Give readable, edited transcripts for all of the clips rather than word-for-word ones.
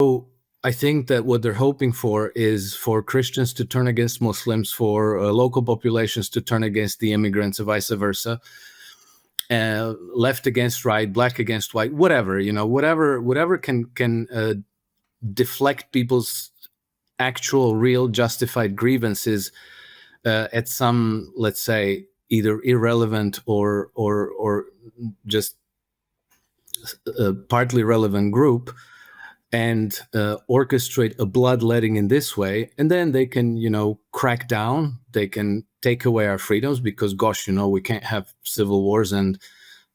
I think that what they're hoping for is for Christians to turn against Muslims, for local populations to turn against the immigrants, and vice versa. Left against right, black against white, whatever, whatever can deflect people's actual, real, justified grievances at some, let's say, either irrelevant or just partly relevant group, and orchestrate a bloodletting in this way, and then they can, crack down. They can take away our freedoms because, gosh, we can't have civil wars and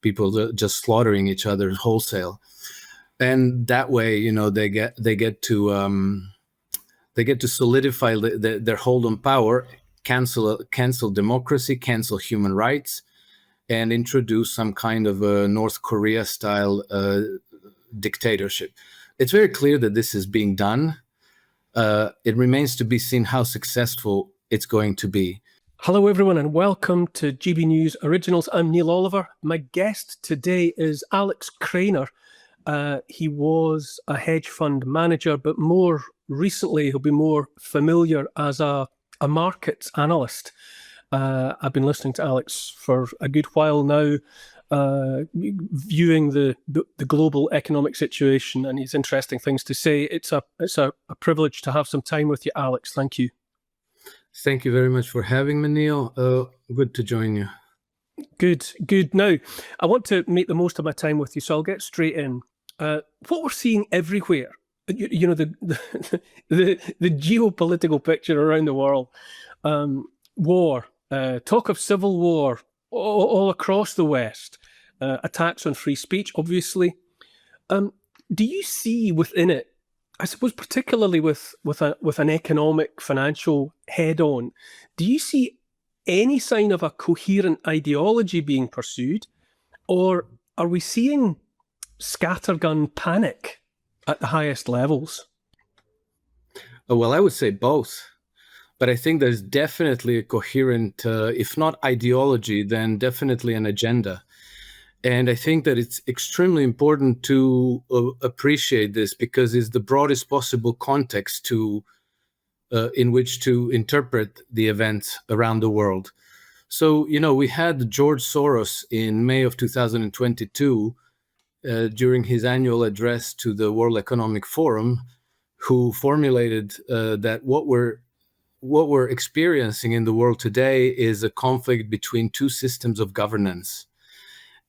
people just slaughtering each other wholesale. And that way, they get to solidify their hold on power, cancel democracy, cancel human rights, and introduce some kind of a North Korea style dictatorship. It's very clear that this is being done. It remains to be seen how successful it's going to be. Hello, everyone, and welcome to GB News Originals. I'm Neil Oliver. My guest today is Alex Krainer. He was a hedge fund manager, but more recently, he'll be more familiar as a markets analyst. I've been listening to Alex for a good while now, viewing the global economic situation, and he has interesting things to say. It's a privilege to have some time with you, Alex. Thank you. Thank you very much for having me, Neil. Good to join you. Good. Now, I want to make the most of my time with you, so I'll get straight in. What we're seeing everywhere, the geopolitical picture around the world, war, talk of civil war all across the West, attacks on free speech, obviously. Do you see within it, I suppose, particularly with an economic, financial head-on, do you see any sign of a coherent ideology being pursued, or are we seeing scattergun panic at the highest levels? Well, I would say both. But I think there's definitely a coherent, if not ideology, then definitely an agenda. And I think that it's extremely important to appreciate this because it's the broadest possible context in which to interpret the events around the world. So, we had George Soros in May of 2022 during his annual address to the World Economic Forum, who formulated that what we're experiencing in the world today is a conflict between two systems of governance.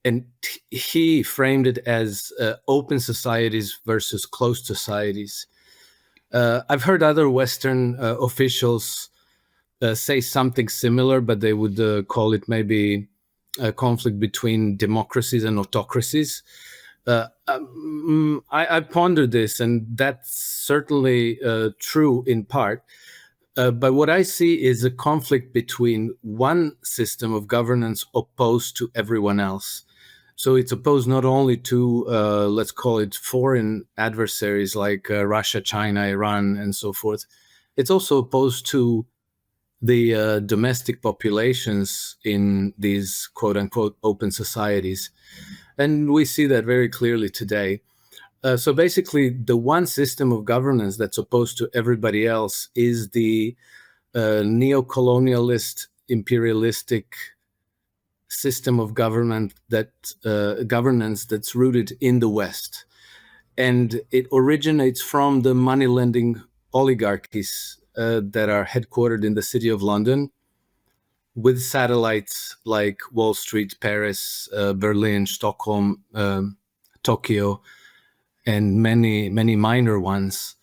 And he framed it as open societies versus closed societies. I've heard other Western officials say something similar, but they would call it maybe a conflict between democracies and autocracies. I pondered this, and that's certainly true in part. But what I see is a conflict between one system of governance opposed to everyone else. So it's opposed not only to, let's call it, foreign adversaries like Russia, China, Iran, and so forth. It's also opposed to the domestic populations in these quote-unquote open societies. And we see that very clearly today. So basically, the one system of governance that's opposed to everybody else is the neo-colonialist, imperialistic system of governance that's rooted in the West. And it originates from the money-lending oligarchies that are headquartered in the city of London, with satellites like Wall Street, Paris, Berlin, Stockholm, Tokyo, and many, many minor ones.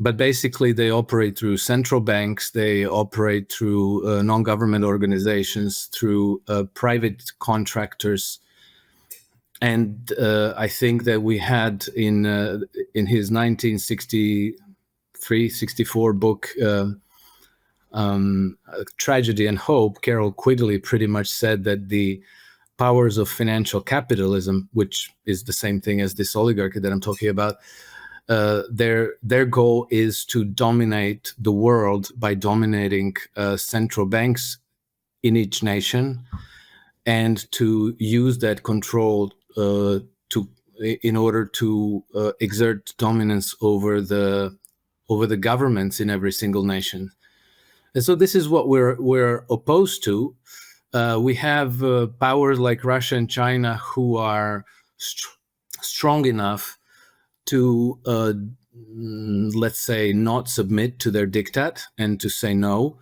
But basically, they operate through central banks, they operate through non-government organizations, through private contractors. And I think that we had in his 1963-64 book, Tragedy and Hope, Carol Quigley pretty much said that the powers of financial capitalism, which is the same thing as this oligarchy that I'm talking about, their goal is to dominate the world by dominating central banks in each nation, and to use that control to in order to exert dominance over the governments in every single nation. And so this is what we're opposed to. We have powers like Russia and China who are strong enough to, let's say, not submit to their diktat and to say no.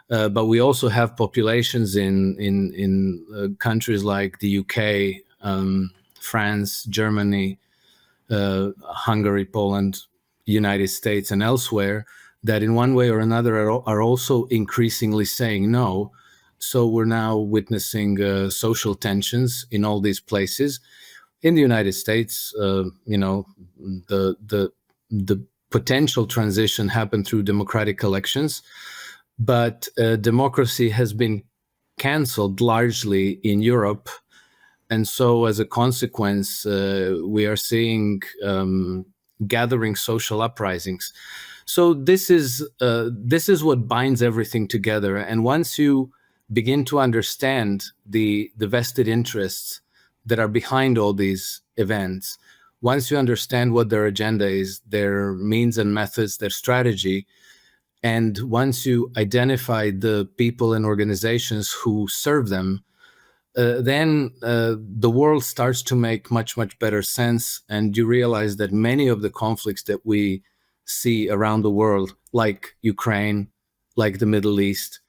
But we also have populations in countries like the UK, France, Germany, Hungary, Poland, United States, and elsewhere that in one way or another are also increasingly saying no. So we're now witnessing social tensions in all these places. In the United States, the potential transition happened through democratic elections, but democracy has been canceled largely in Europe. And so as a consequence, we are seeing gathering social uprisings. So this is what binds everything together. And once you begin to understand the vested interests that are behind all these events, once you understand what their agenda is, their means and methods, their strategy, and once you identify the people and organizations who serve them, then the world starts to make much, much better sense. And you realize that many of the conflicts that we see around the world, like Ukraine, like the Middle East,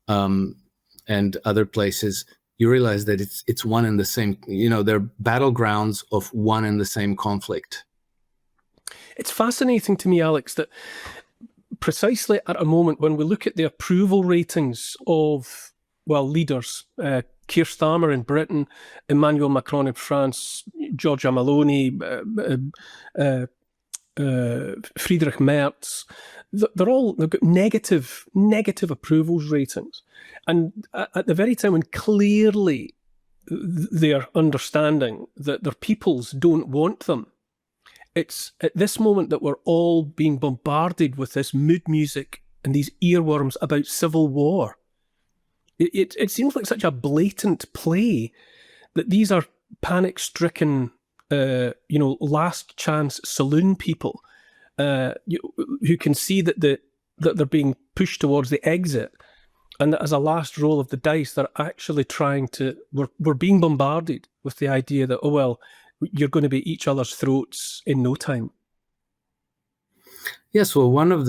and other places, you realize that it's one and the same, they're battlegrounds of one and the same conflict. It's fascinating to me, Alex, that precisely at a moment when we look at the approval ratings of, leaders, Keir Starmer in Britain, Emmanuel Macron in France, Giorgia Meloni, Friedrich Merz, they've got negative approvals ratings. And at the very time when clearly they're understanding that their peoples don't want them, it's at this moment that we're all being bombarded with this mood music and these earworms about civil war. It seems like such a blatant play that these are panic-stricken, last chance saloon people who can see that they're being pushed towards the exit, and that as a last roll of the dice, they're actually we're being bombarded with the idea that, you're going to be at each other's throats in no time. Yes, well, one of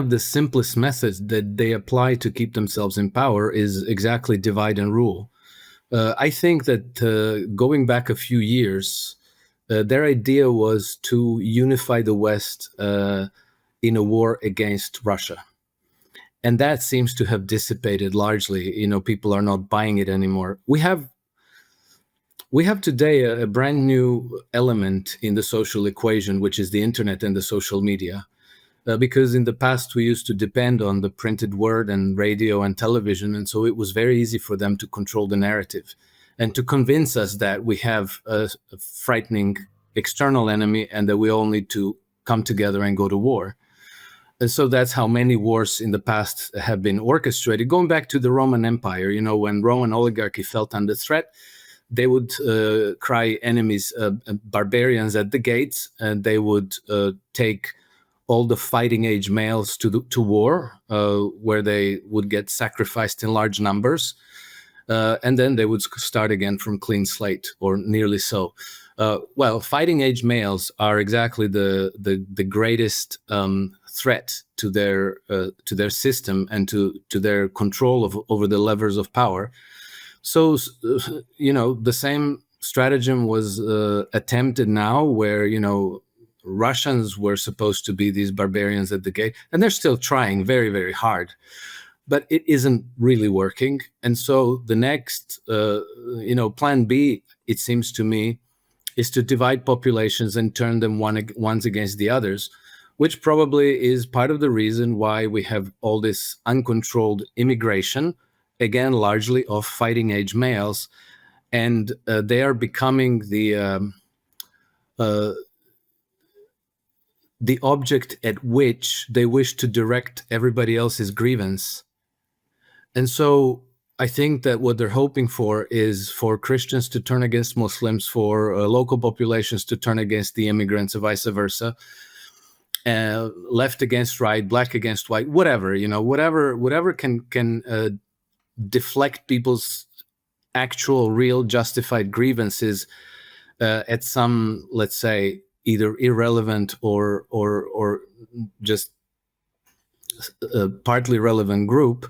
the simplest methods that they apply to keep themselves in power is exactly divide and rule. I think that going back a few years, their idea was to unify the West in a war against Russia. And that seems to have dissipated largely. People are not buying it anymore. We have today a brand new element in the social equation, which is the internet and the social media. Because in the past, we used to depend on the printed word and radio and television. And so it was very easy for them to control the narrative and to convince us that we have a frightening external enemy and that we all need to come together and go to war. And so that's how many wars in the past have been orchestrated. Going back to the Roman Empire, when Roman oligarchy felt under threat, they would cry enemies, barbarians at the gates, and they would take all the fighting age males to war, where they would get sacrificed in large numbers, and then they would start again from clean slate, or nearly so. Fighting age males are exactly the greatest threat to their system and to their control over the levers of power. So, the same stratagem was attempted now, where Russians were supposed to be these barbarians at the gate, and they're still trying very, very hard, but it isn't really working. And so the next, plan B, it seems to me, is to divide populations and turn them ones against the others, which probably is part of the reason why we have all this uncontrolled immigration, again, largely of fighting age males, and they are becoming the object at which they wish to direct everybody else's grievance. And so I think that what they're hoping for is for Christians to turn against Muslims, for local populations to turn against the immigrants, and vice versa. Left against right, black against white, whatever, whatever can deflect people's actual, real, justified grievances at some, let's say, either irrelevant or just partly relevant group,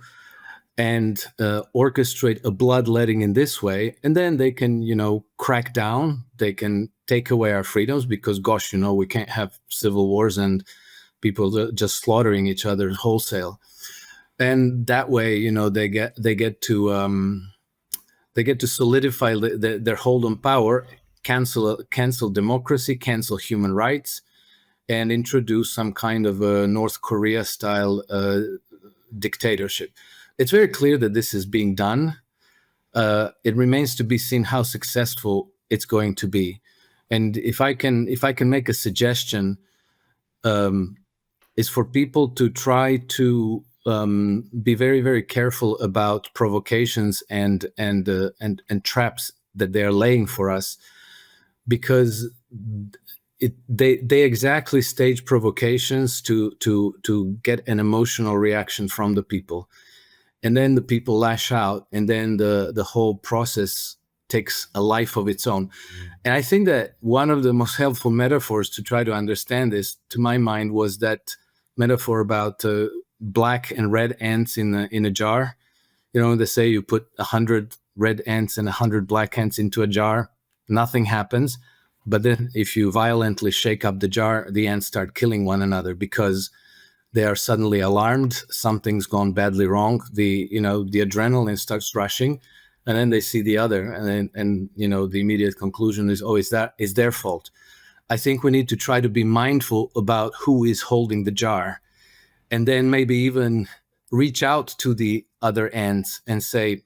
and orchestrate a bloodletting in this way, and then they can, crack down. They can take away our freedoms because, gosh, we can't have civil wars and people just slaughtering each other wholesale. And that way, they get to solidify their hold on power, cancel democracy, cancel human rights, and introduce some kind of a North Korea style dictatorship. It's very clear that this is being done. It remains to be seen how successful it's going to be. And if I can make a suggestion, is for people to try to be very, very careful about provocations and traps that they are laying for us, because they exactly stage provocations to get an emotional reaction from the people. And then the people lash out, and then the whole process takes a life of its own. And I think that one of the most helpful metaphors to try to understand this, to my mind, was that metaphor about black and red ants in a jar. They say you put 100 red ants and 100 black ants into a jar, nothing happens. But then if you violently shake up the jar, the ants start killing one another because they are suddenly alarmed. Something's gone badly wrong. The adrenaline starts rushing, and then they see the other, and the immediate conclusion is, oh, is their fault. I think we need to try to be mindful about who is holding the jar, and then maybe even reach out to the other ants and say,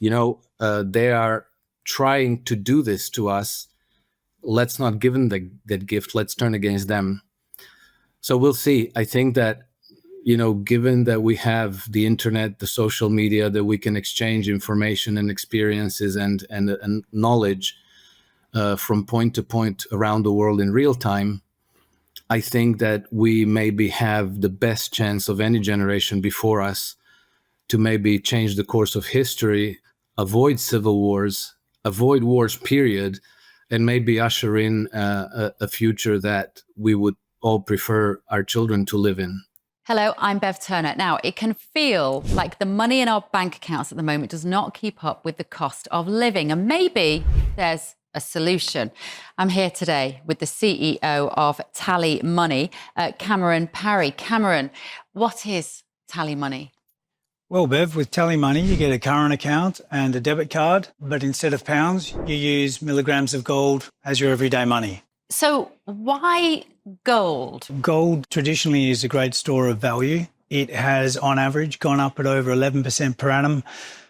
they are trying to do this to us. Let's not give them that gift. Let's turn against them. So we'll see. I think that, given that we have the internet, the social media, that we can exchange information and experiences and knowledge from point to point around the world in real time, I think that we maybe have the best chance of any generation before us to maybe change the course of history, avoid civil wars, avoid wars, period, and maybe usher in a future that we would all prefer our children to live in. Hello, I'm Bev Turner. Now, it can feel like the money in our bank accounts at the moment does not keep up with the cost of living, and maybe there's a solution. I'm here today with the CEO of TallyMoney, Cameron Parry. Cameron, what is TallyMoney? Well, Bev, with TallyMoney, you get a current account and a debit card, but instead of pounds, you use milligrams of gold as your everyday money. So why gold? Gold traditionally is a great store of value. It has, on average, gone up at over 11% per annum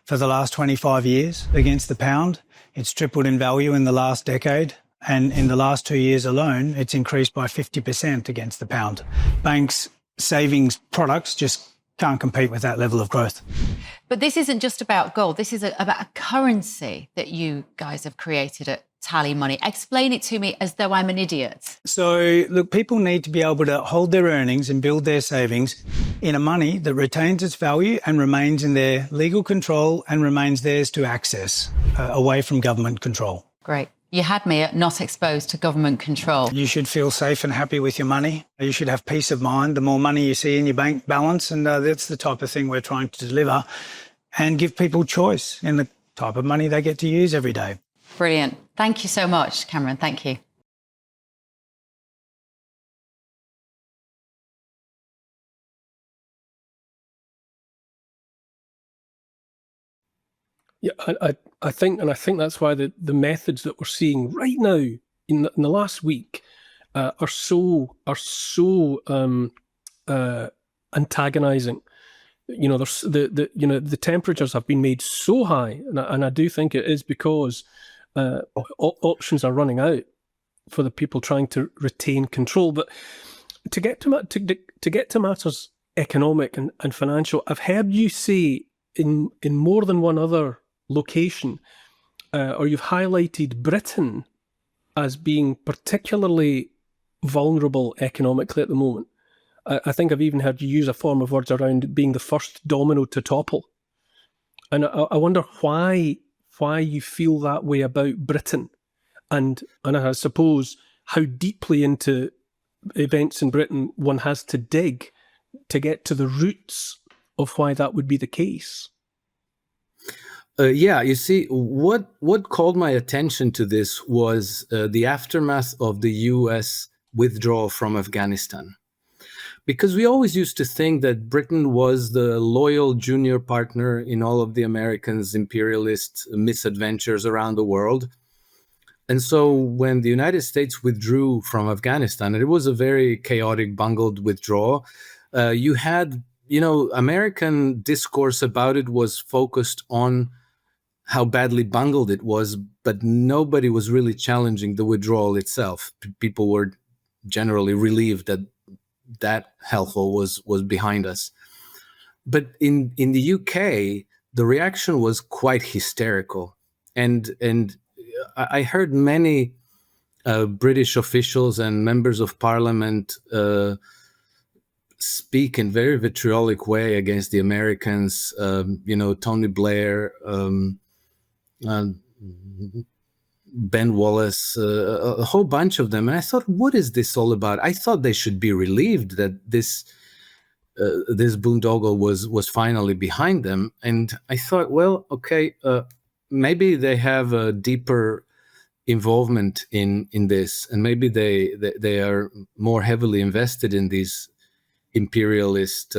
for the last 25 years against the pound. It's tripled in value in the last decade. And in the last 2 years alone, it's increased by 50% against the pound. Banks' savings products just can't compete with that level of growth. But this isn't just about gold. This is about a currency that you guys have created at TallyMoney. Explain it to me as though I'm an idiot. So, look, people need to be able to hold their earnings and build their savings in a money that retains its value and remains in their legal control and remains theirs to access, away from government control. Great. You had me at not exposed to government control. You should feel safe and happy with your money. You should have peace of mind. The more money you see in your bank balance, and that's the type of thing we're trying to deliver, and give people choice in the type of money they get to use every day. Brilliant. Thank you so much, Cameron. Thank you. Yeah, I think that's why the methods that we're seeing right now in the last week are so antagonizing. There's the temperatures have been made so high, and I do think it is because options are running out for the people trying to retain control. But to get to matters economic and financial, I've heard you say in more than one other location, or you've highlighted Britain as being particularly vulnerable economically at the moment. I think I've even heard you use a form of words around being the first domino to topple. And I wonder why you feel that way about Britain, and I suppose how deeply into events in Britain one has to dig to get to the roots of why that would be the case. Yeah, you see, what called my attention to this was the aftermath of the U.S. withdrawal from Afghanistan. Because we always used to think that Britain was the loyal junior partner in all of the Americans' imperialist misadventures around the world. And so when the United States withdrew from Afghanistan, and it was a very chaotic, bungled withdrawal, you had, American discourse about it was focused on how badly bungled it was, but nobody was really challenging the withdrawal itself. People were generally relieved that hellhole was behind us. But in the UK, the reaction was quite hysterical. And I heard many British officials and members of parliament speak in very vitriolic way against the Americans, Tony Blair, Ben Wallace, a whole bunch of them. And I thought, what is this all about? I thought they should be relieved that this boondoggle was finally behind them. And I thought, well, okay, maybe they have a deeper involvement in this, and maybe they are more heavily invested in these imperialist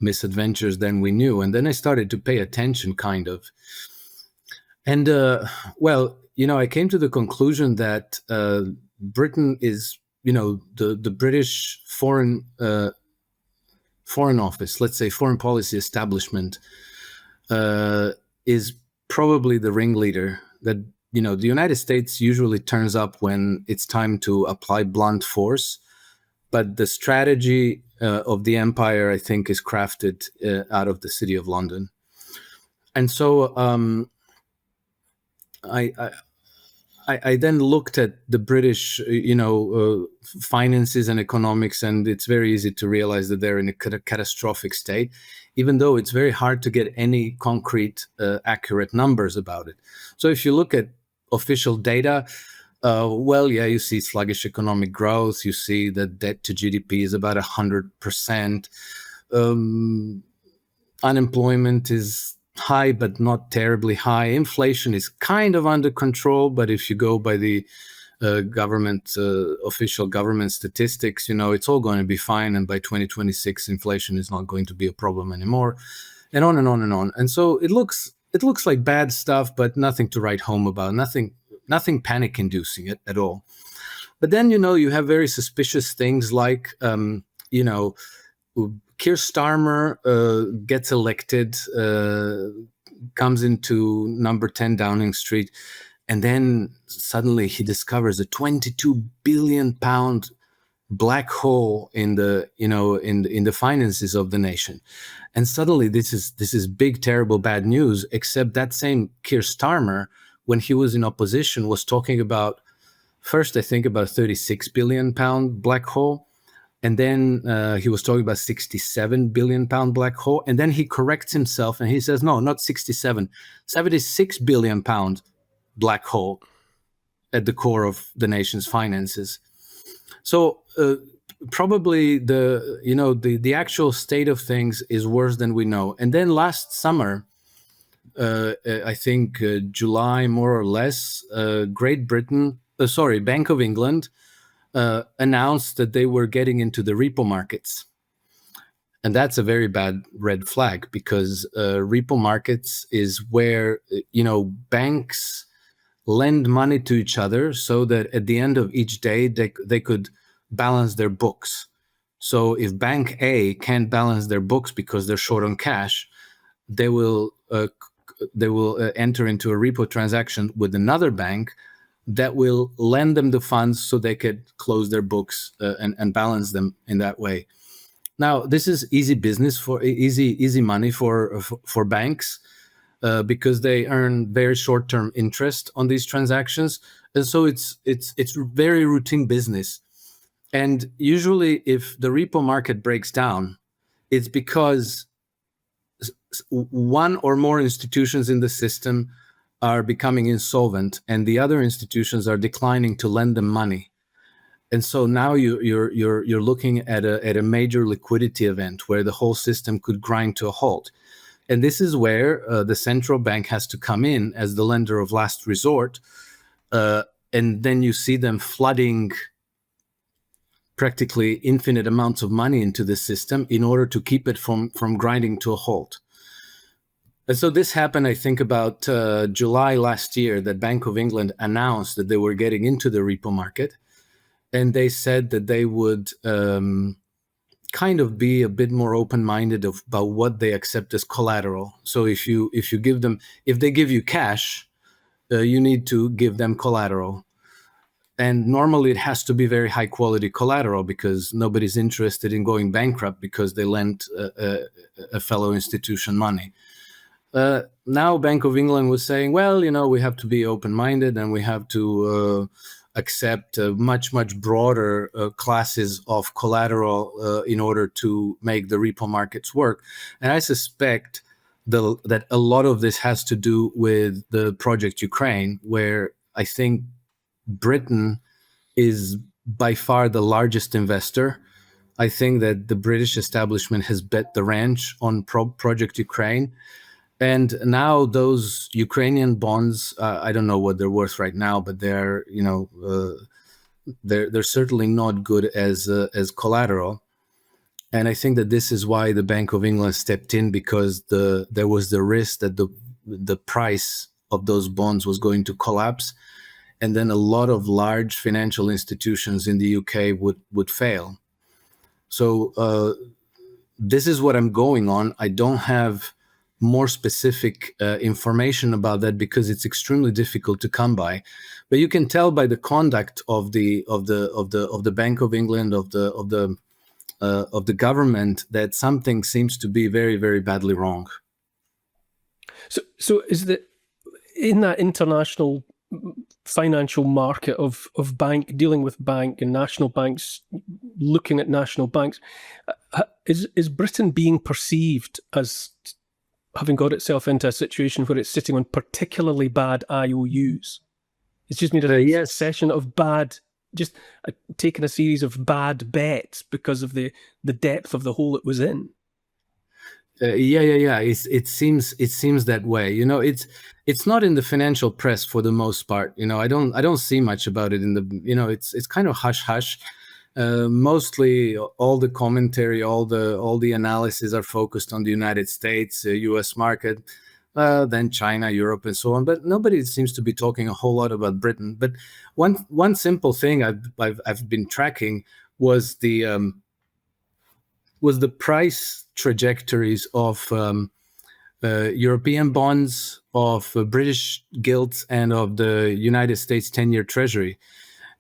misadventures than we knew. And then I started to pay attention, kind of. And I came to the conclusion that Britain is, the British foreign office, let's say foreign policy establishment, is probably the ringleader. That the United States usually turns up when it's time to apply blunt force, but the strategy of the empire, I think, is crafted out of the City of London. And so I then looked at the British, finances and economics, and it's very easy to realize that they're in a catastrophic state, even though it's very hard to get any concrete, accurate numbers about it. So if you look at official data, you see sluggish economic growth. You see that debt to GDP is about 100%. Unemployment is high, but not terribly high. Inflation is kind of under control, but if you go by the official government statistics, it's all going to be fine. And by 2026, inflation is not going to be a problem anymore, and on and on and on. And so it looks like bad stuff, but nothing to write home about. Nothing panic-inducing at all. But then you have very suspicious things like Keir Starmer gets elected, comes into number 10 Downing Street, and then suddenly he discovers a 22 billion pound black hole in the finances of the nation. And suddenly this is big, terrible, bad news, except that same Keir Starmer, when he was in opposition, was talking about, first I think about 36 billion pound black hole. And then he was talking about 67 billion pound black hole. And then he corrects himself and he says, no, not 67, 76 billion pound black hole at the core of the nation's finances. So probably the actual state of things is worse than we know. And then last summer, I think July, more or less, Bank of England announced that they were getting into the repo markets. And that's a very bad red flag, because repo markets is where, banks lend money to each other so that at the end of each day, they could balance their books. So if Bank A can't balance their books because they're short on cash, they will enter into a repo transaction with another bank that will lend them the funds so they could close their books and balance them in that way. Now, this is easy business for easy money for banks because they earn very short-term interest on these transactions, and so it's very routine business. And usually, if the repo market breaks down, it's because one or more institutions in the system are becoming insolvent, and the other institutions are declining to lend them money. And so now you're looking at a major liquidity event where the whole system could grind to a halt. And this is where the central bank has to come in as the lender of last resort. And then you see them flooding practically infinite amounts of money into the system in order to keep it from grinding to a halt. And so this happened, I think, about July last year, that Bank of England announced that they were getting into the repo market. And they said that they would kind of be a bit more open-minded about what they accept as collateral. So if they give you cash, you need to give them collateral. And normally it has to be very high quality collateral because nobody's interested in going bankrupt because they lent a fellow institution money. Now Bank of England was saying, well, we have to be open-minded and we have to accept much broader classes of collateral in order to make the repo markets work. And I suspect that a lot of this has to do with the Project Ukraine, where I think Britain is by far the largest investor. I think that the British establishment has bet the ranch on Project Ukraine. And now those Ukrainian bonds, I don't know what they're worth right now, but they're certainly not good as collateral. And I think that this is why the Bank of England stepped in, because there was the risk that the price of those bonds was going to collapse, and then a lot of large financial institutions in the UK would fail. So this is what I'm going on. I don't have more specific information about that because it's extremely difficult to come by. But you can tell by the conduct of the Bank of England, of the government, that something seems to be very, very badly wrong. So is that in that international financial market of bank dealing with bank and national banks looking at national banks, is Britain being perceived as having got itself into a situation where it's sitting on particularly bad IOUs? It's just made a session of bad, just taken a series of bad bets because of the depth of the hole it was in. Yeah. It seems that way. It's not in the financial press for the most part. I don't see much about it in the. It's kind of hush hush. Mostly, all the commentary, all the analysis are focused on the United States, U.S. market, then China, Europe, and so on. But nobody seems to be talking a whole lot about Britain. But one simple thing I've been tracking was the price trajectories of European bonds, of British gilts, and of the United States 10-year Treasury.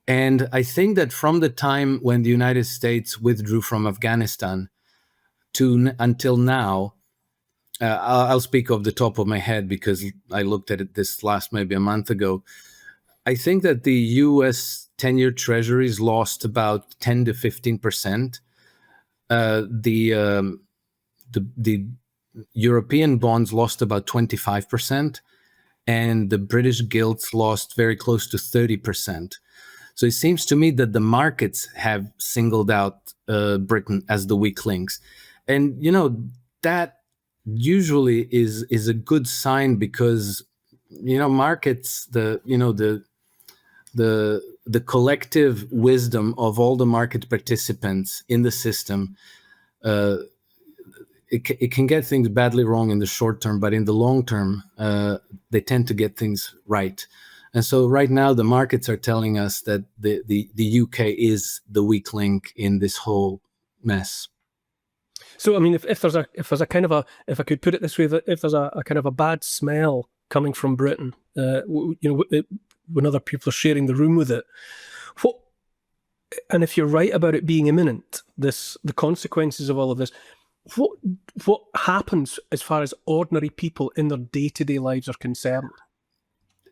And I think that from the time when the United States withdrew from Afghanistan until now, I'll speak off the top of my head because I looked at it this last maybe a month ago. I think that the U.S. 10-year Treasuries lost about 10 to 15%. The European bonds lost about 25%, and the British gilts lost very close to 30%. So it seems to me that the markets have singled out Britain as the weak links. And, that usually is a good sign because, markets, the collective wisdom of all the market participants in the system, it can get things badly wrong in the short term, but in the long term, they tend to get things right. And so right now, the markets are telling us that the UK is the weak link in this whole mess. So, I mean, if there's a kind of if I could put it this way, that if there's a kind of a bad smell coming from Britain, when other people are sharing the room with it, And if you're right about it being imminent, the consequences of all of this, what happens as far as ordinary people in their day-to-day lives are concerned?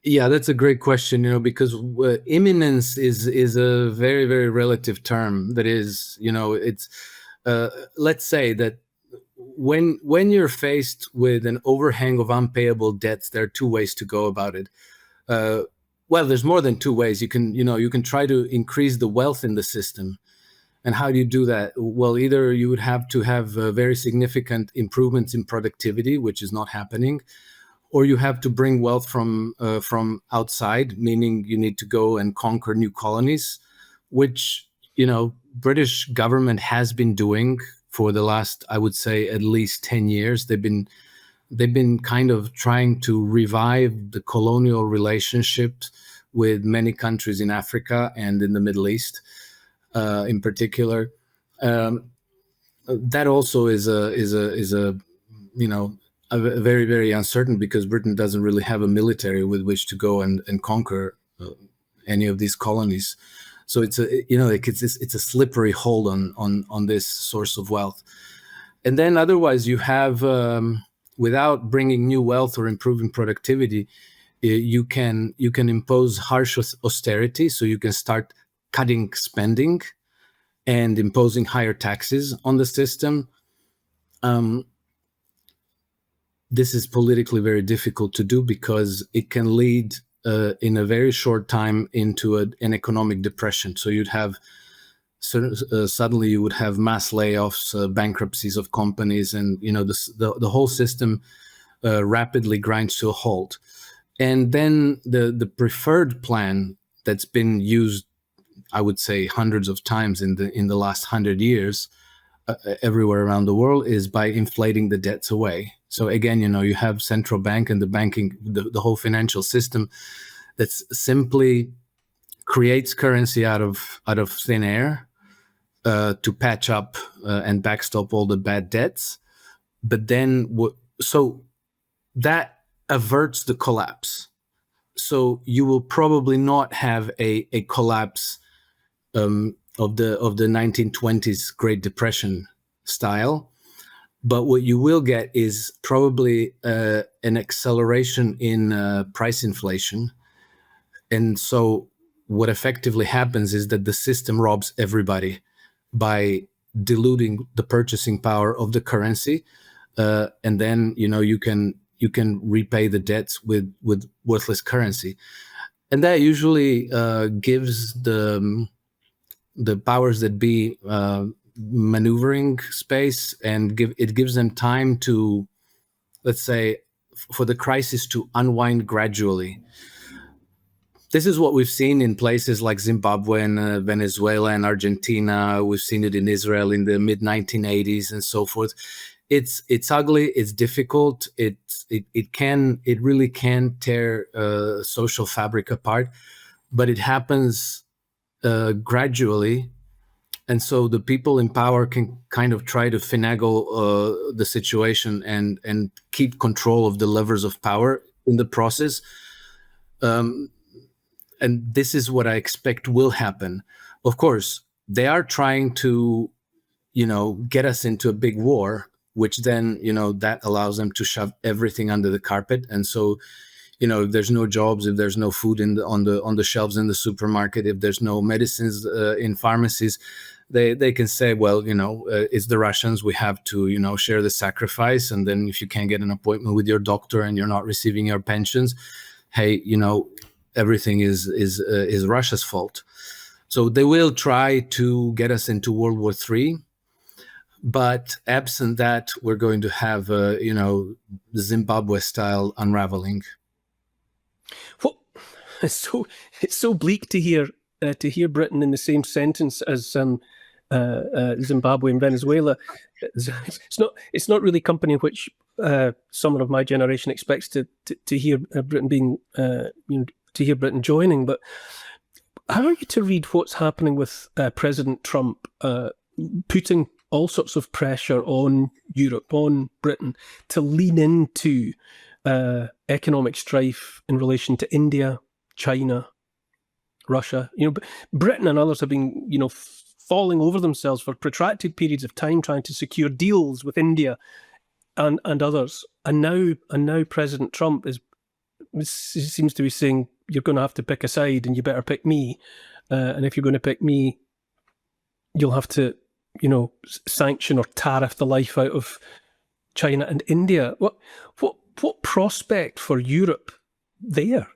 Yeah, that's a great question, because imminence is a very, very relative term. That is, it's let's say that when you're faced with an overhang of unpayable debts, there are two ways to go about it. Well, there's more than two ways. You can try to increase the wealth in the system. And how do you do that? Well, either you would have to have very significant improvements in productivity, which is not happening, or you have to bring wealth from outside, meaning you need to go and conquer new colonies, which British government has been doing for the last, I would say, at least 10 years. They've been kind of trying to revive the colonial relationships with many countries in Africa and in the Middle East, in particular. That also is a very, very uncertain, because Britain doesn't really have a military with which to go and conquer any of these colonies. So it's a slippery hold on this source of wealth. And then otherwise you have, without bringing new wealth or improving productivity, you can impose harsh austerity. So you can start cutting spending and imposing higher taxes on the system. This is politically very difficult to do, because it can lead in a very short time into an economic depression. So you'd have suddenly you would have mass layoffs, bankruptcies of companies, and the whole system rapidly grinds to a halt. And then the preferred plan that's been used, I would say, hundreds of times in the last 100 years everywhere around the world, is by inflating the debts away. So again, you have central bank and the whole financial system that's simply creates currency out of thin air to patch up and backstop all the bad debts. But then, so that averts the collapse. So you will probably not have a collapse of the 1920s Great Depression style. But what you will get is probably an acceleration in price inflation. And so what effectively happens is that the system robs everybody by diluting the purchasing power of the currency. And then, you can repay the debts with worthless currency. And that usually gives the powers that be maneuvering space, and it gives them time to, let's say, for the crisis to unwind gradually. This is what we've seen in places like Zimbabwe and Venezuela and Argentina. We've seen it in Israel in the mid 1980s and so forth. It's ugly. It's difficult. It really can tear social fabric apart, but it happens gradually. And so the people in power can kind of try to finagle the situation and keep control of the levers of power in the process. And this is what I expect will happen. Of course, they are trying to, get us into a big war, which then, that allows them to shove everything under the carpet. And so, if there's no jobs, if there's no food on the shelves in the supermarket, if there's no medicines in pharmacies, they can say, well, it's the Russians. We have to, share the sacrifice. And then if you can't get an appointment with your doctor and you're not receiving your pensions, hey, everything is Russia's fault. So they will try to get us into World War III. But absent that, we're going to have, Zimbabwe-style unraveling. Well, it's so bleak to hear Britain in the same sentence as Zimbabwe and Venezuela. It's not really a company in which someone of my generation expects to hear Britain being to hear Britain joining. But how are you to read what's happening with President Trump putting all sorts of pressure on Europe, on Britain, to lean into economic strife in relation to India, China, Russia. Britain and others have been, falling over themselves for protracted periods of time trying to secure deals with India and others. And now President Trump seems to be saying, you're going to have to pick a side and you better pick me. And if you're going to pick me, you'll have to, sanction or tariff the life out of China and India. What prospect for Europe there?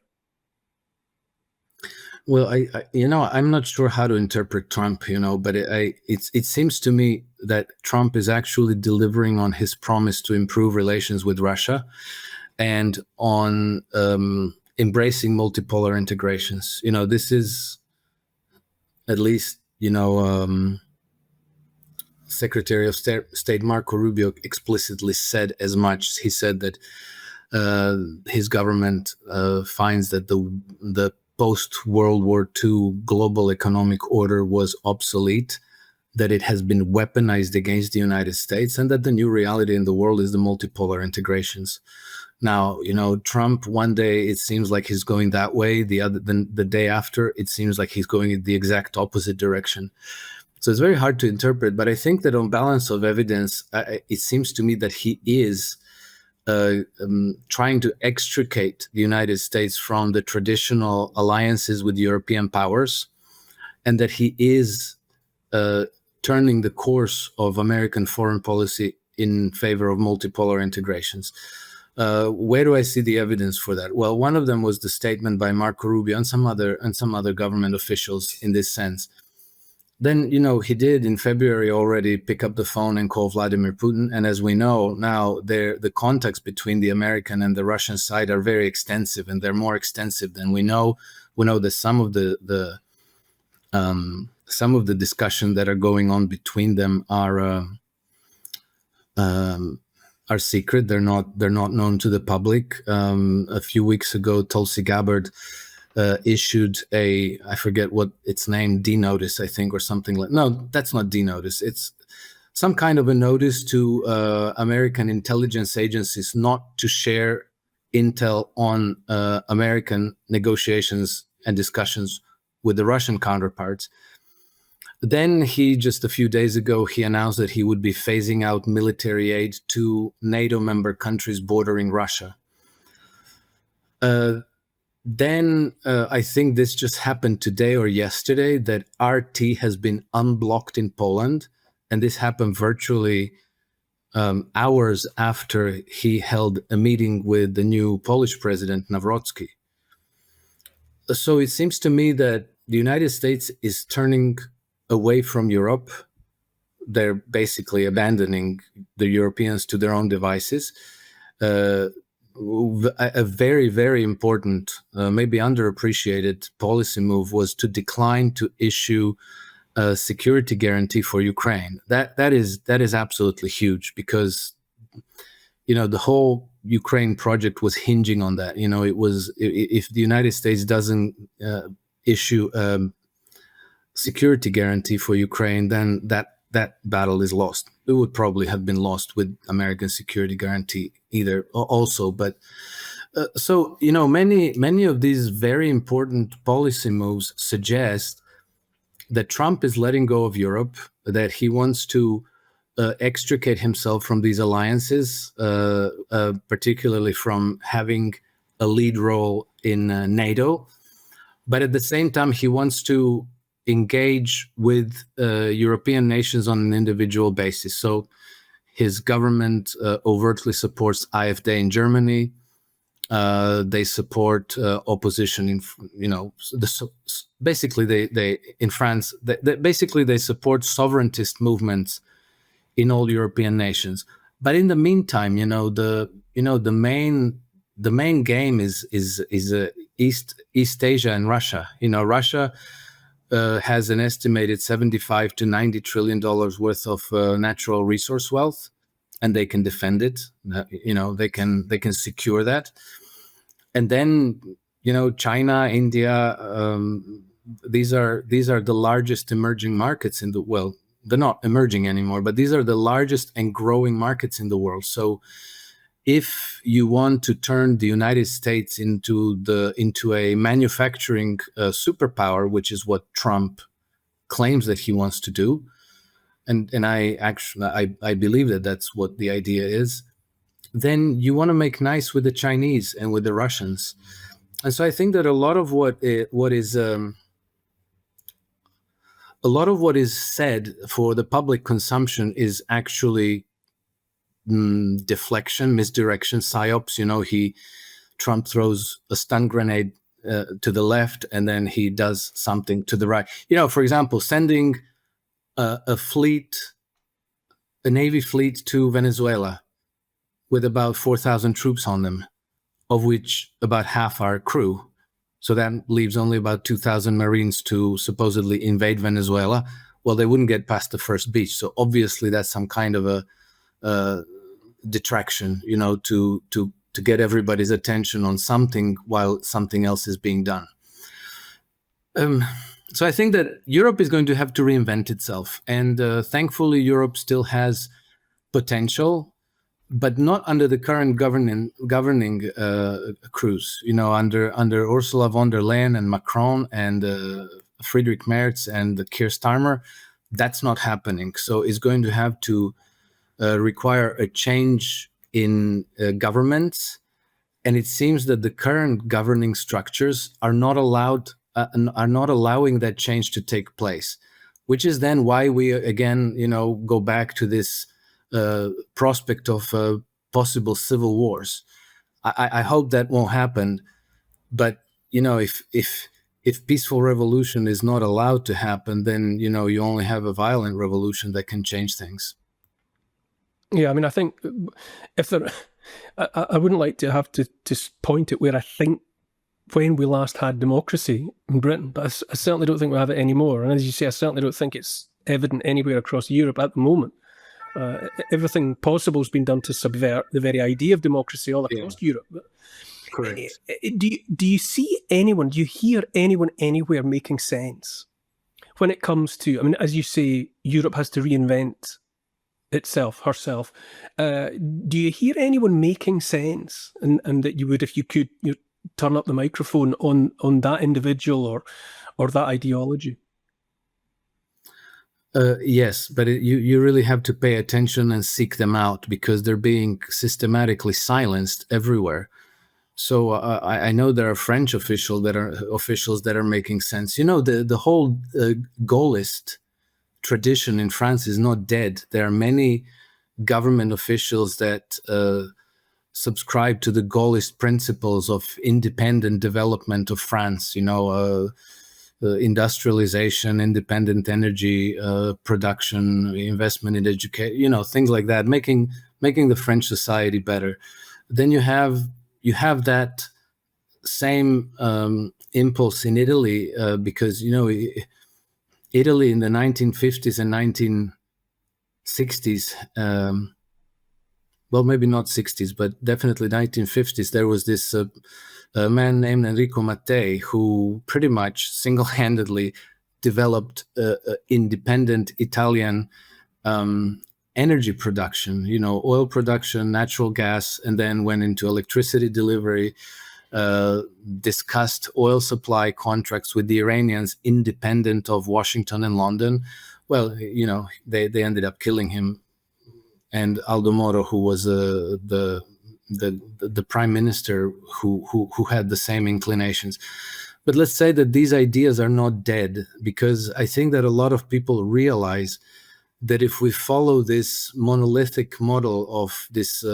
Well, I'm not sure how to interpret Trump, but it seems to me that Trump is actually delivering on his promise to improve relations with Russia and on embracing multipolar integrations. This is at least, Secretary of State Marco Rubio explicitly said as much. He said that his government finds that the post-World War II global economic order was obsolete, that it has been weaponized against the United States, and that the new reality in the world is the multipolar integrations. Now, Trump, one day it seems like he's going that way. The day after, it seems like he's going in the exact opposite direction. So it's very hard to interpret, but I think that on balance of evidence, it seems to me that he is trying to extricate the United States from the traditional alliances with European powers, and that he is turning the course of American foreign policy in favor of multipolar integrations. Where do I see the evidence for that? Well, one of them was the statement by Marco Rubio and some other government officials in this sense. Then, he did in February already pick up the phone and call Vladimir Putin. And as we know now, the contacts between the American and the Russian side are very extensive, and they're more extensive than we know. We know that some of the discussion that are going on between them are secret. They're not known to the public. A few weeks ago, Tulsi Gabbard issued I forget what its name, D-notice, I think, or something like. No, that's not D-notice. It's some kind of a notice to American intelligence agencies not to share intel on American negotiations and discussions with the Russian counterparts. Then just a few days ago, he announced that he would be phasing out military aid to NATO member countries bordering Russia. Then I think this just happened today or yesterday, that RT has been unblocked in Poland. And this happened virtually hours after he held a meeting with the new Polish president, Nawrocki. So it seems to me that the United States is turning away from Europe. They're basically abandoning the Europeans to their own devices. A very, very important, maybe underappreciated policy move was to decline to issue a security guarantee for Ukraine. That is absolutely huge, because the whole Ukraine project was hinging on that. It was, if the United States doesn't issue a security guarantee for Ukraine, then that battle is lost. It would probably have been lost with American security guarantee also. But so, many of these very important policy moves suggest that Trump is letting go of Europe, that he wants to extricate himself from these alliances, particularly from having a lead role in NATO. But at the same time, he wants to engage with European nations on an individual basis. So his government overtly supports AfD in Germany. They support opposition in, basically they in France. They support sovereigntist movements in all European nations. But in the meantime, the main game is East Asia and Russia. Russia has an estimated $75 to $90 trillion worth of natural resource wealth, and they can defend it. They can secure that. And then, China, India, these are the largest emerging markets in the world. They're not emerging anymore, but these are the largest and growing markets in the world. So if you want to turn the United States into a manufacturing superpower, which is what Trump claims that he wants to do, and I believe that that's what the idea is, then you want to make nice with the Chinese and with the Russians. And so I think that a lot of what is said for the public consumption is actually deflection, misdirection, psyops. Trump throws a stun grenade to the left, and then he does something to the right. For example, sending a Navy fleet to Venezuela with about 4,000 troops on them, of which about half are crew. So that leaves only about 2,000 Marines to supposedly invade Venezuela. Well, they wouldn't get past the first beach. So obviously that's some kind of a detraction, to get everybody's attention on something while something else is being done. So I think that Europe is going to have to reinvent itself. And thankfully, Europe still has potential, but not under the current governing crews. Under Ursula von der Leyen and Macron and Friedrich Merz and Keir Starmer, that's not happening. So it's going to have to require a change in governments, and it seems that the current governing structures are not allowing that change to take place, which is then why we again go back to this prospect of possible civil wars. I hope that won't happen, but if peaceful revolution is not allowed to happen, then you only have a violent revolution that can change things. Yeah, I mean, I think if there, I wouldn't like to have to point at where I think when we last had democracy in Britain, but I certainly don't think we have it anymore. And as you say, I certainly don't think it's evident anywhere across Europe at the moment. Everything possible has been done to subvert the very idea of democracy all across Europe. Correct. Do you see anyone, do you hear anyone anywhere making sense when it comes to, I mean, as you say, Europe has to reinvent herself. Do you hear anyone making sense and that you would, if you could, turn up the microphone on that individual or that ideology? Yes, but you really have to pay attention and seek them out because they're being systematically silenced everywhere. So I know there are French officials that are making sense. The whole Gaullist tradition in France is not dead. There are many government officials that subscribe to the Gaullist principles of independent development of France. Industrialization, independent energy production, investment in education, things like that, making the French society better. Then you have that same impulse in Italy because Italy in the 1950s and 1960s, well, maybe not 60s, but definitely 1950s, there was this a man named Enrico Mattei who pretty much single-handedly developed independent Italian energy production, oil production, natural gas, and then went into electricity delivery, discussed oil supply contracts with the Iranians independent of Washington and London. Well, they ended up killing him. And Aldo Moro, who was the prime minister who had the same inclinations. But let's say that these ideas are not dead, because I think that a lot of people realize that if we follow this monolithic model of this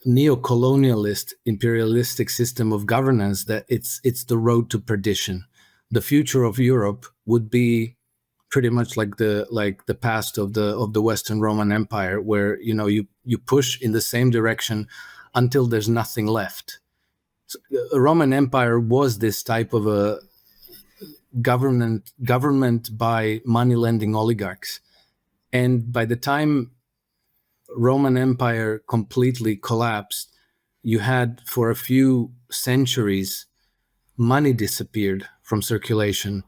neo-colonialist imperialistic system of governance, that it's the road to perdition. The future of Europe would be pretty much like the past of the Western Roman Empire, where you push in the same direction until there's nothing left. So, the Roman Empire was this type of a government by money-lending oligarchs, and by the time Roman Empire completely collapsed, you had for a few centuries money disappeared from circulation.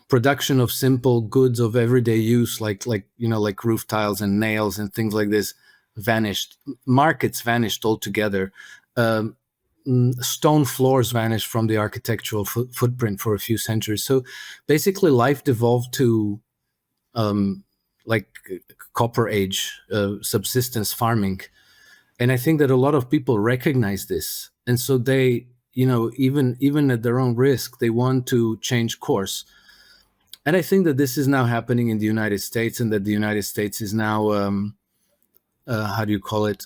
production of simple goods of everyday use, like roof tiles and nails and things like this, vanished. Markets vanished altogether. Stone floors vanished from the architectural footprint for a few centuries. So basically, life devolved to like Copper Age subsistence farming, and I think that a lot of people recognize this, and so they, even at their own risk, they want to change course. And I think that this is now happening in the United States, and that the United States is now,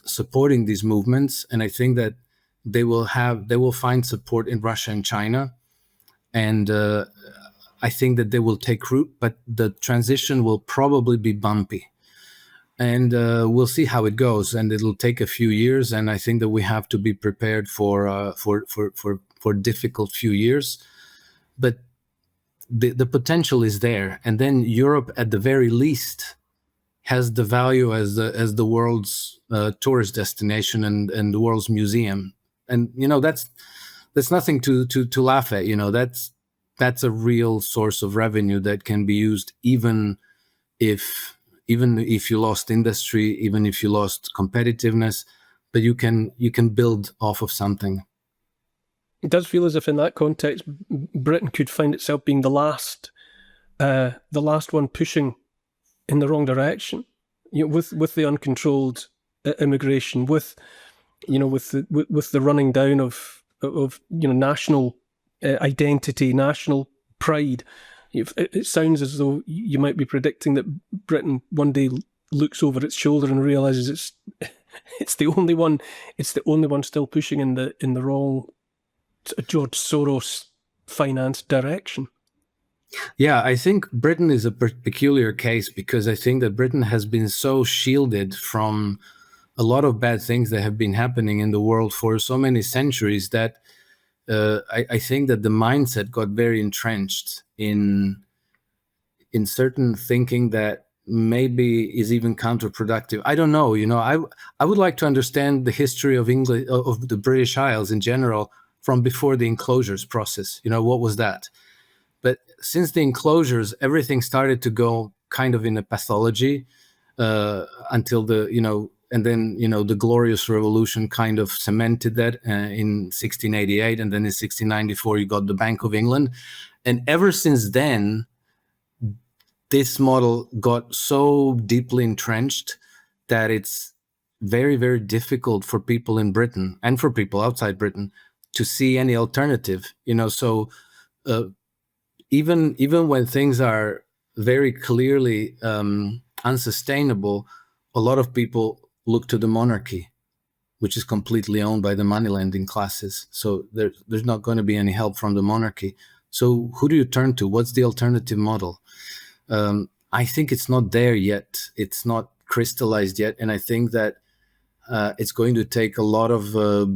supporting these movements. And I think that they will find support in Russia and China. And I think that they will take root, but the transition will probably be bumpy. And we'll see how it goes, and it'll take a few years. And I think that we have to be prepared for difficult few years. But the potential is there, and then Europe, at the very least, has the value as the world's tourist destination and the world's museum, and that's nothing to laugh at. That's a real source of revenue that can be used, even if you lost industry, even if you lost competitiveness, but you can build off of something. It does feel as if in that context, Britain could find itself being the last one pushing in the wrong direction, with the uncontrolled immigration, with the running down of national identity, national pride. It sounds as though you might be predicting that Britain one day looks over its shoulder and realizes it's the only one still pushing in the wrong George Soros financed direction. Yeah, I think Britain is a peculiar case, because I think that Britain has been so shielded from a lot of bad things that have been happening in the world for so many centuries that I think that the mindset got very entrenched in certain thinking that maybe is even counterproductive. I don't know. I would like to understand the history of England, of the British Isles in general, from before the enclosures process. What was that? But since the enclosures, everything started to go kind of in a pathology until and then the Glorious Revolution kind of cemented that in 1688, and then in 1694 you got the Bank of England, and ever since then this model got so deeply entrenched that it's very, very difficult for people in Britain and for people outside Britain to see any alternative. So even when things are very clearly unsustainable, a lot of people look to the monarchy, which is completely owned by the money lending classes. So there's not going to be any help from the monarchy. So who do you turn to? What's the alternative model? I think it's not there yet. It's not crystallized yet. And I think that it's going to take a lot of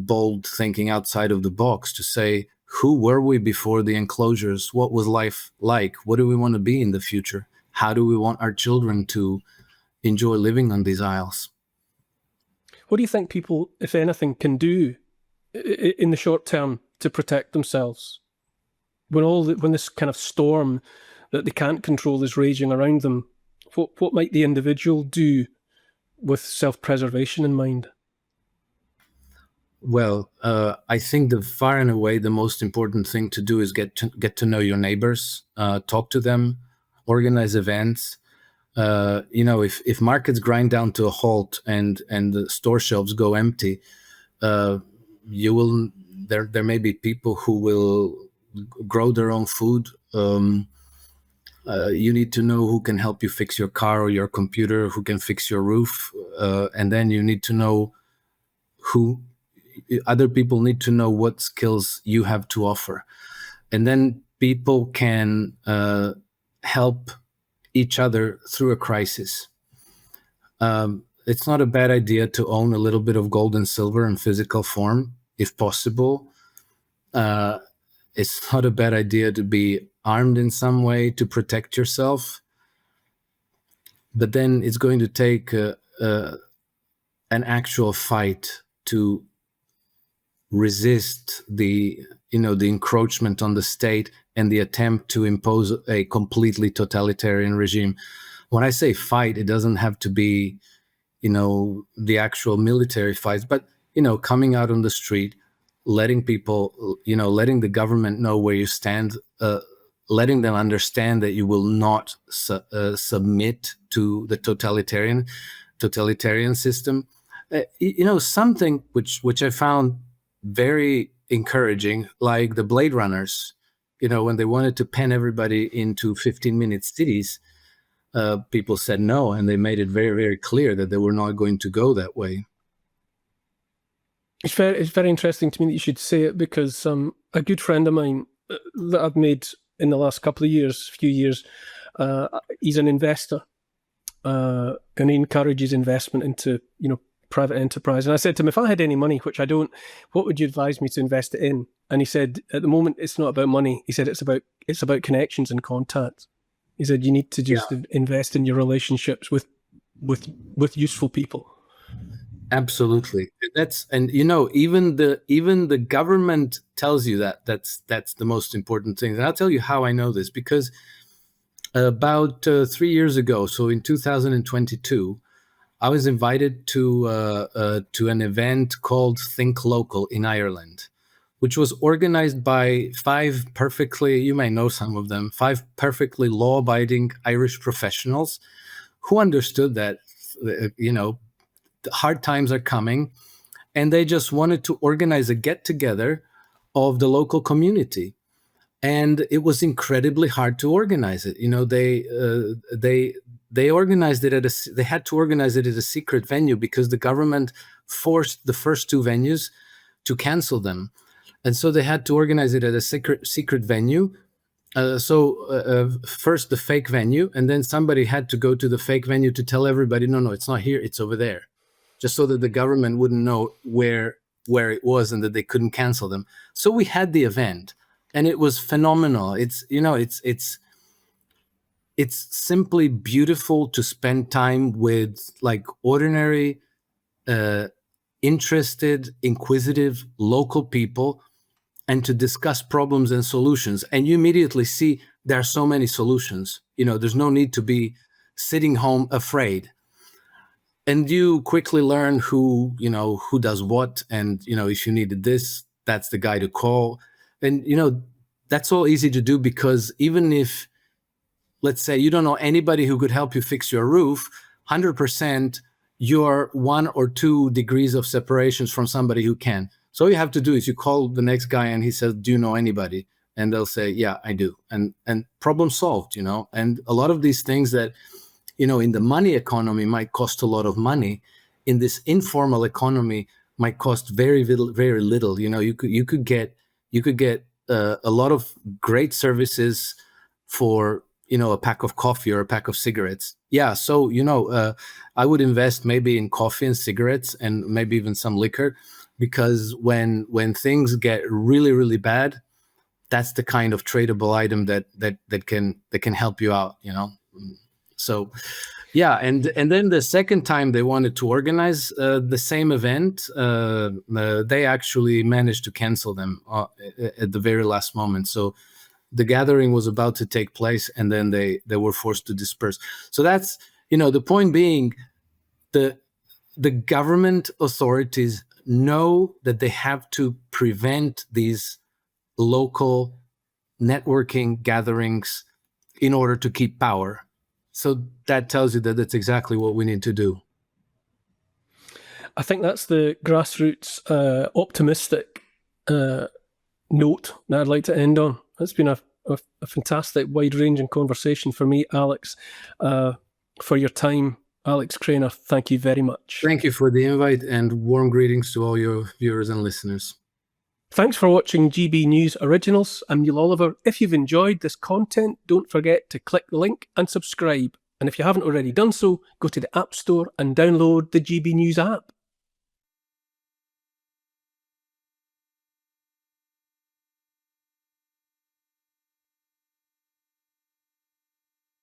bold thinking outside of the box to say, who were we before the enclosures? What was life like? What do we want to be in the future? How do we want our children to enjoy living on these isles? What do you think people, if anything, can do in the short term to protect themselves when this kind of storm that they can't control is raging around them? What might the individual do with self-preservation in mind? Well, I think far and away the most important thing to do is get to know your neighbors, talk to them, organize events. If markets grind down to a halt and the store shelves go empty, there may be people who will grow their own food. You need to know who can help you fix your car or your computer, who can fix your roof, and then you need to know who other people need to know what skills you have to offer, and then people can help each other through a crisis. It's not a bad idea to own a little bit of gold and silver in physical form, if possible. It's not a bad idea to be armed in some way to protect yourself. But then it's going to take an actual fight to resist the encroachment on the state and the attempt to impose a completely totalitarian regime. When I say fight, it doesn't have to be, the actual military fights, but, coming out on the street, letting people, letting the government know where you stand, letting them understand that you will not submit to the totalitarian system. Something which I found very encouraging, like the Blade Runners, when they wanted to pen everybody into 15-minute cities, people said no, and they made it very, very clear that they were not going to go that way. It's very interesting to me that you should say it, because a good friend of mine that I've made in the last few years, he's an investor, and he encourages investment into private enterprise. And I said to him, if I had any money, which I don't, what would you advise me to invest it in? And he said, at the moment, it's not about money. He said it's about connections and contacts. He said you need to just invest in your relationships with useful people. Absolutely. Even the government tells you that's the most important thing. And I'll tell you how I know this, because about 3 years ago, so in 2022, I was invited to an event called Think Local in Ireland, which was organized by 5 perfectly, you may know some of them, 5 perfectly law-abiding Irish professionals who understood that, hard times are coming, and they just wanted to organize a get-together of the local community. And it was incredibly hard to organize it. They organized it they had to organize it at a secret venue, because the government forced the first 2 venues to cancel them. And so they had to organize it at a secret venue. First the fake venue, and then somebody had to go to the fake venue to tell everybody, no, it's not here, it's over there, just so that the government wouldn't know where it was and that they couldn't cancel them. So we had the event, and it was phenomenal. It's simply beautiful to spend time with like ordinary, interested, inquisitive local people, and to discuss problems and solutions. And you immediately see there are so many solutions. There's no need to be sitting home afraid. And you quickly learn who does what. And, if you needed this, that's the guy to call. And, that's all easy to do, because even if, let's say, you don't know anybody who could help you fix your roof, 100% you're 1 or 2 degrees of separations from somebody who can. So all you have to do is you call the next guy and he says, do you know anybody? And they'll say, yeah, I do. And problem solved, And a lot of these things that, in the money economy might cost a lot of money, in this informal economy might cost very little, very little. You could get a lot of great services for, a pack of coffee or a pack of cigarettes. Yeah. So, I would invest maybe in coffee and cigarettes, and maybe even some liquor, because when things get really, really bad, that's the kind of tradable item that can help you out, So, yeah. And then the second time they wanted to organize the same event, they actually managed to cancel them at the very last moment. So the gathering was about to take place, and then they were forced to disperse. So that's, the point being, the government authorities know that they have to prevent these local networking gatherings in order to keep power. So that tells you that that's exactly what we need to do. I think that's the grassroots optimistic note that I'd like to end on. It's been a fantastic, wide-ranging conversation for me, Alex. For your time, Alex Krainer, thank you very much. Thank you for the invite, and warm greetings to all your viewers and listeners. Thanks for watching GB News Originals. I'm Neil Oliver. If you've enjoyed this content, don't forget to click the link and subscribe. And if you haven't already done so, go to the App Store and download the GB News app.